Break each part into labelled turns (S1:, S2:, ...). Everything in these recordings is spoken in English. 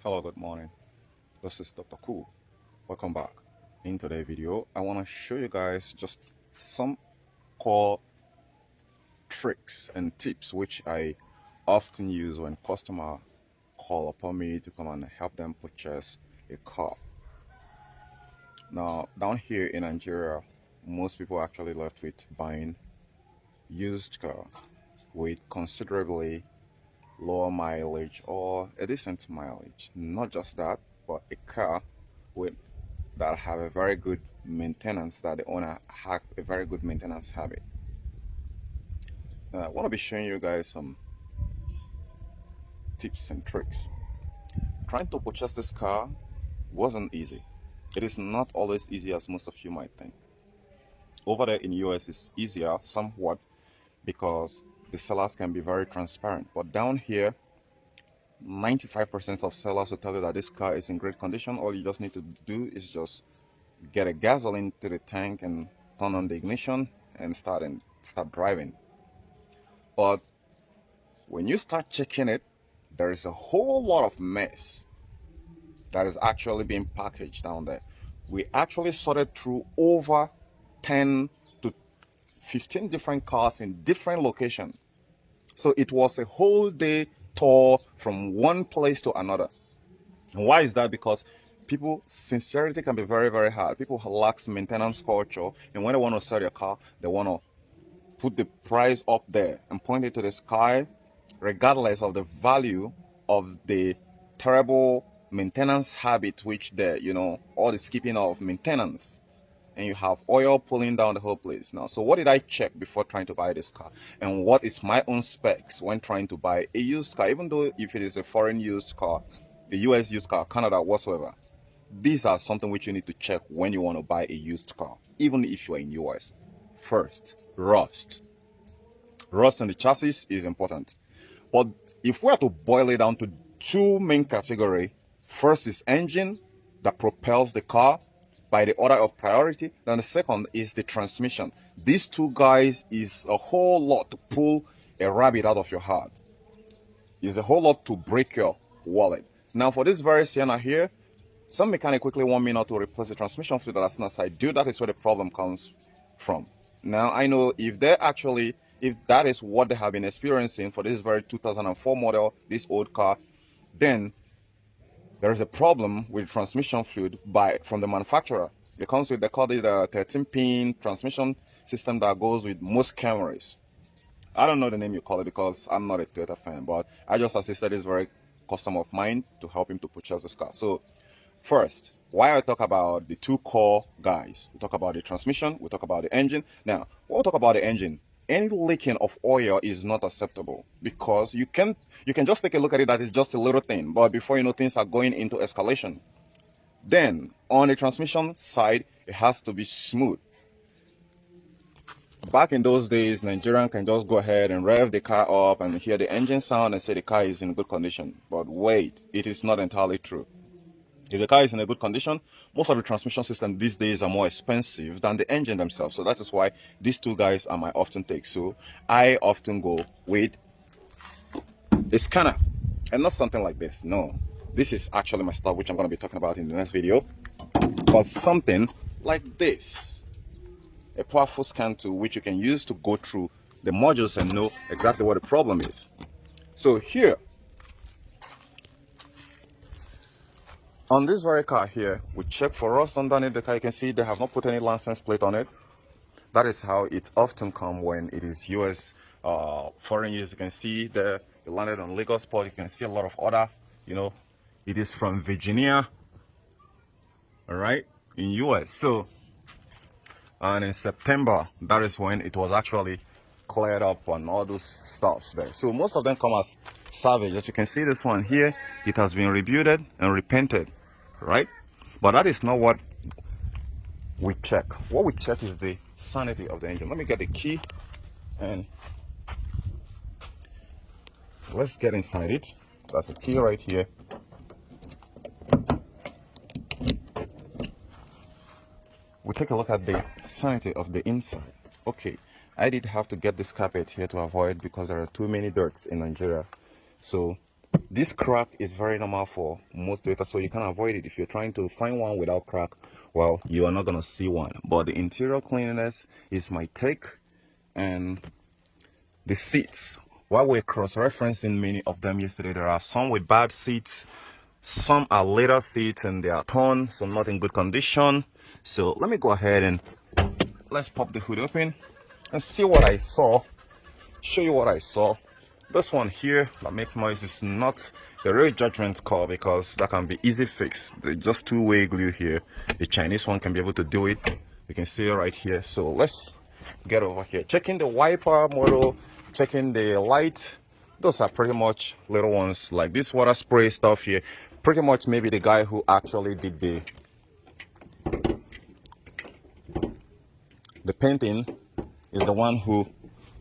S1: Hello, good morning. This is Dr. Cool. Welcome back. In today's video, I want to show you guys just some core tricks and tips which I often use when customer call upon me to come and help them purchase a car. Now, down here in Nigeria, most people are actually left with buying used car with considerably lower mileage or a decent mileage. Not just that, but a car with that have a very good maintenance, that the owner have a very good maintenance habit. Now, I want to be showing you guys some tips and tricks. Trying to purchase this car wasn't easy. It is not always easy as most of you might think. Over there in US it's easier somewhat because the sellers can be very transparent, but down here 95% of sellers will tell you that this car is in great condition. All you just need to do is just get a gasoline to the tank and turn on the ignition and start driving. But when you start checking it, there is a whole lot of mess that is actually being packaged down there. We actually sorted through over 10 to 15 different cars in different locations. So it was a whole day tour from one place to another. And why is that? Because people, sincerity can be very, very hard. People lack maintenance culture, and when they want to sell your car, they want to put the price up there and point it to the sky, regardless of the value of the terrible maintenance habit, which all the skipping of maintenance, and you have oil pulling down the whole place. Now, so what did I check before trying to buy this car, and what is my own specs when trying to buy a used car, even though if it is a foreign used car, a US used car, Canada, whatsoever? These are something which you need to check when you want to buy a used car, even if you're in US. First, rust. Rust in the chassis is important. But if we are to boil it down to two main categories, first is engine that propels the car by the order of priority. Then the second is the transmission. These two guys is a whole lot to pull a rabbit out of your hat. It's a whole lot to break your wallet. Now for this very Sienna here, some mechanic quickly want me not to replace the transmission fluid. As soon as I do, that is where the problem comes from. Now I know if that is what they have been experiencing for this very 2004 model, this old car, then there is a problem with transmission fluid from the manufacturer. It comes with, they call it a 13-pin transmission system that goes with most Camrys. I don't know the name you call it because I'm not a Toyota fan, but I just assisted this very customer of mine to help him to purchase this car. So first, why I talk about the two core guys, we talk about the transmission, we talk about the engine. Now, when we talk about the engine, any leaking of oil is not acceptable, because you can just take a look at it that it's just a little thing, but before you know, things are going into escalation. Then on the transmission side, it has to be smooth. Back in those days, Nigerian can just go ahead and rev the car up and hear the engine sound and say the car is in good condition. But wait, it is not entirely true. If the car is in a good condition, most of the transmission systems these days are more expensive than the engine themselves. So that is why these two guys are my often take. So I often go with a scanner and not something like this. No, this is actually my stuff, which I'm going to be talking about in the next video. But something like this, a powerful scan tool which you can use to go through the modules and know exactly what the problem is. So here, on this very car here, we check for rust underneath the car. You can see they have not put any license plate on it. That is how it often comes when it is US foreign use. You can see there, it landed on Lagos port. You can see a lot of other, it is from Virginia, all right, in US. So, and in September, that is when it was actually cleared up on all those stuffs there. So most of them come as salvage. As you can see, this one here, it has been rebuilt and repainted, right? But that is not what we check. What we check is the sanity of the engine. Let me get the key and let's get inside it. That's the key right here. We take a look at the sanity of the inside. Okay, I did have to get this carpet here to avoid, because there are too many dirts in Nigeria. So This crack is very normal for most data, so you can avoid it. If you're trying to find one without crack, well, you are not gonna see one. But the interior cleanliness is my take. And the seats, while we're cross-referencing many of them yesterday, there are some with bad seats, some are leather seats and they are torn, so not in good condition. So let me go ahead and let's pop the hood open and see what I saw, show you what I saw. This one here that make noise is not the real judgment call, because that can be easy fixed. There's just two-way glue here. The Chinese one can be able to do it. You can see it right here. So let's get over here, checking the wiper model, checking the light. Those are pretty much little ones. Like this water spray stuff here, pretty much maybe the guy who actually did the painting is the one who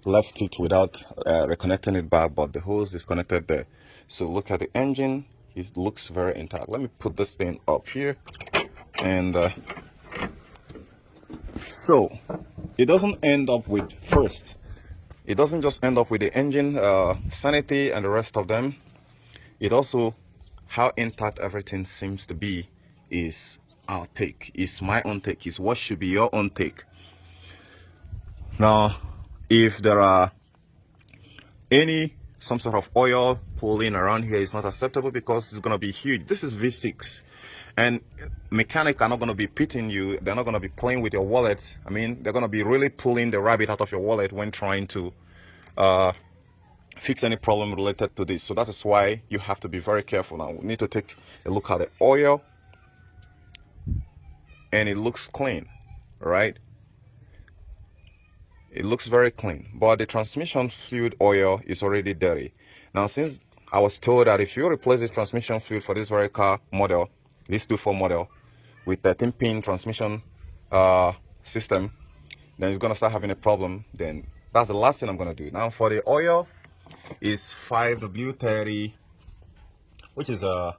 S1: left it without reconnecting it back, but the hose is connected there. So look at the engine, it looks very intact. Let me put this thing up here. And so it doesn't end up with, first, it doesn't just end up with the engine sanity and the rest of them. It also, how intact everything seems to be is our take, is my own take, is what should be your own take. Now, if there are some sort of oil pulling around here, is not acceptable, because it's going to be huge. This is V6, and mechanics are not going to be pitting you. They're not going to be playing with your wallet. I mean, they're going to be really pulling the rabbit out of your wallet when trying to fix any problem related to this. So that is why you have to be very careful. Now we need to take a look at the oil, and it looks clean, right? It looks very clean, but the transmission fluid oil is already dirty. Now, since I was told that if you replace the transmission fluid for this very car model, this 24 model, with 13-pin transmission system, then it's gonna start having a problem. Then that's the last thing I'm gonna do. Now for the oil is 5W30, which is a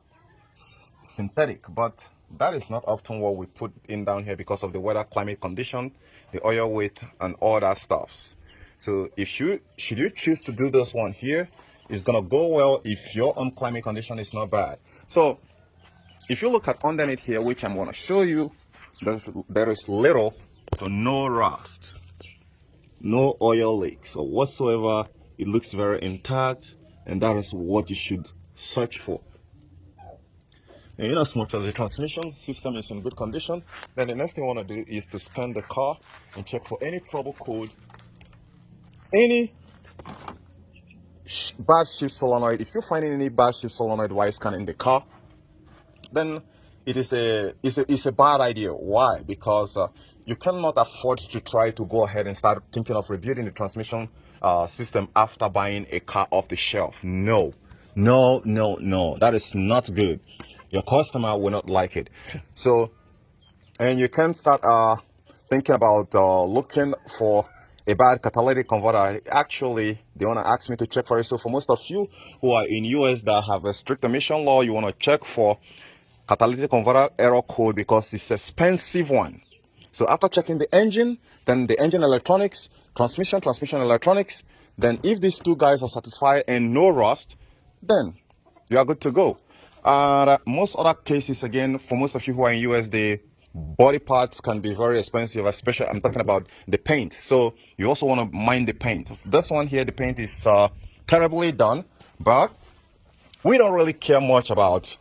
S1: synthetic, but that is not often what we put in down here because of the weather, climate condition, the oil weight, and all that stuff. So if you should you choose to do this one here, it's gonna go well if your own climate condition is not bad. So if you look at underneath here, which I'm gonna show you, there is little to no rust, no oil leaks or whatsoever. It looks very intact, and that is what you should search for. And in as much as the transmission system is in good condition, then the next thing you want to do is to scan the car and check for any trouble code, any bad shift solenoid. If you're finding any bad shift solenoid while scanning the car, then it's a bad idea. Why? Because you cannot afford to try to go ahead and start thinking of rebuilding the transmission system after buying a car off the shelf. No, no, no, no. That is not good. Your customer will not like it. So, and you can start thinking about looking for a bad catalytic converter. Actually, they want to ask me to check for it. So for most of you who are in US that have a strict emission law, you want to check for catalytic converter error code, because it's an expensive one. So after checking the engine, then the engine electronics, transmission electronics, then if these two guys are satisfied and no rust, then you are good to go. Most other cases, again, for most of you who are in US, the body parts can be very expensive, especially I'm talking about the paint. So you also want to mind the paint. This one here, the paint is terribly done, but we don't really care much about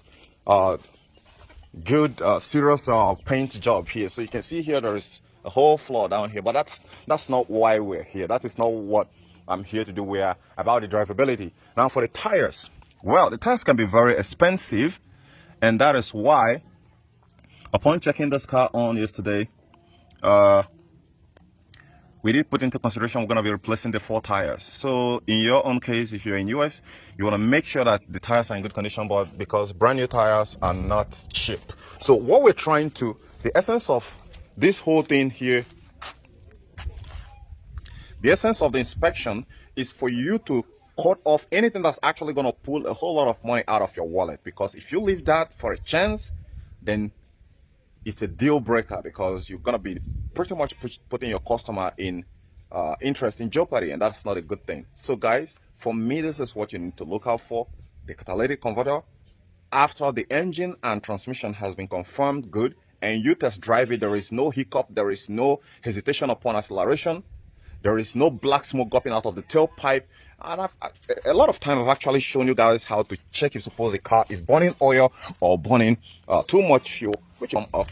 S1: good serious paint job here. So you can see here there is a whole floor down here, but that's not why we're here. That is not what I'm here to do. We are about the drivability. Now for the tires, well, the tires can be very expensive, and that is why upon checking this car on yesterday, we did put into consideration we're going to be replacing the 4 tires. So in your own case, if you're in US, you want to make sure that the tires are in good condition, but because brand new tires are not cheap. So what we're trying to, the essence of this whole thing here, the essence of the inspection is for you to cut off anything that's actually going to pull a whole lot of money out of your wallet. Because if you leave that for a chance, then it's a deal breaker, because you're going to be pretty much putting your customer in interest in jeopardy, and that's not a good thing. So guys, for me, this is what you need to look out for. the catalytic converter, after the engine and transmission has been confirmed good and you test drive it, there is no hiccup, there is no hesitation upon acceleration, there is no black smoke dropping out of the tailpipe. And a lot of time I've actually shown you guys how to check if suppose the car is burning oil or burning too much fuel, which I'm up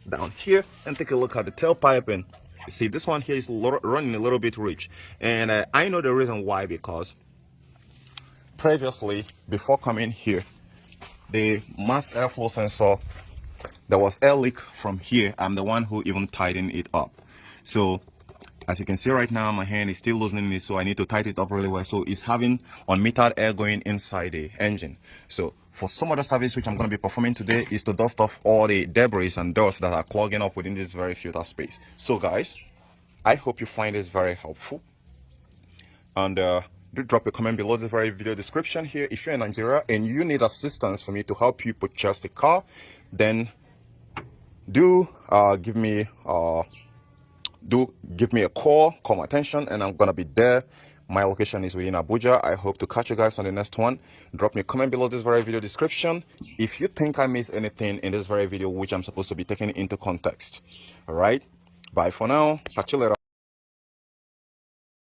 S1: down here and take a look at the tailpipe, and you see this one here is running a little bit rich. And I know the reason why, because previously, before coming here, the mass airflow sensor, there was air leak from here. I'm the one who even tightened it up. So as you can see right now, my hand is still loosening it, so I need to tighten it up really well. So it's having unmetered air going inside the engine. So for some other service which I'm going to be performing today is to dust off all the debris and dust that are clogging up within this very filter space. So guys, I hope you find this very helpful, and do drop a comment below this very video description here. If you're in Nigeria and you need assistance for me to help you purchase the car, then do give me a call my attention, and I'm gonna be there. My location is within Abuja. I hope to catch you guys on the next one. Drop me a comment below this very video description if you think I missed anything in this very video which I'm supposed to be taking into context. All right, bye for now, catch you later.